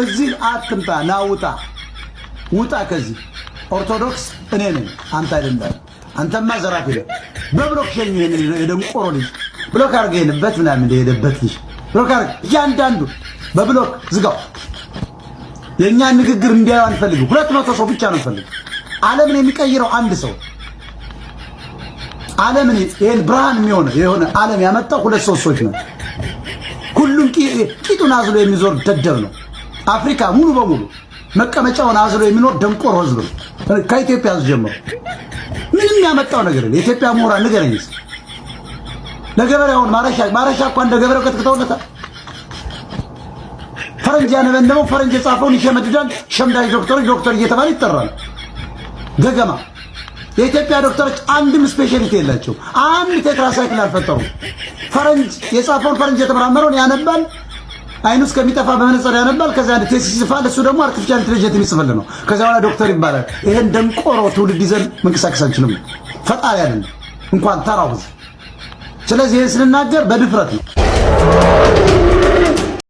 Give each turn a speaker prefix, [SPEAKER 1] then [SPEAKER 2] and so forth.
[SPEAKER 1] እዚህ አትምጣ ናውጣ ውጣ ከዚህ ኦርቶዶክስ እኔ ነኝ አንተ አይደለም አንተማ ዘራፊ ነህ በብሎክ ሸኝ ይሄን የደንቆሮ ልጅ ብሎክ አድርገህ የሄደበት ምናምን እንደሄደበት ልጅ ብሎክ አድርገህ እያንዳንዱ በብሎክ ዝጋው የኛ ንግግር እንዲያዩ አንፈልግም 200 ሰው ብቻ ነው ፈልግ ዓለምን የሚቀይረው አንድ ሰው ዓለምን ይሄን ብርሃን የሆነ ዓለም ያመጣው 2 ሰዎች ነው ሁሉም ቂጡን አዝሎ የሚዞር ደደብ ነው አፍሪካ ሙሉ በሙሉ መቀመጫውን አዝሎ የሚኖር ደንቆሮ ህዝብ ነው ከኢትዮጵያ ጀምሮ ምንም ያመጣው ነገር የለም የኢትዮጵያ ምሁራን ንገረኝስ ለገበሬውን ማረሻ እንኳን ለገበሬው ከተከተውለታ ፈረንጅ ያነበነው ፈረንጅ የጻፈውን ይሸመድዳል ሸምዳጅ ዶክተር እየተባለ ይጠራል ገገማ የኢትዮጵያ ዶክተሮች አንድም ስፔሻሊቲ የላቸው አንድ ቴትራሳይክል አልፈጠሩ ፈረንጅ የጻፈውን ፈረንጅ የተመራመረውን ያነባል አይኑስ ከሚጠፋ በመነጽር ያነባል ከዛ አንድ ቴሲስ ይጽፋል እሱ ደግሞ አርቲፊሻል ኢንተለጀንስ የሚጽፍል ነው ከዛ በኋላ ዶክተር ይባላል ይሄን ደንቆሮ ትውልድ ይዘን መንቀሳቀስ አንችልም ፈጣሪ አይደለም እንኳን ተራው ስለዚህ ይሄን ስንናገር በድፍረት ነው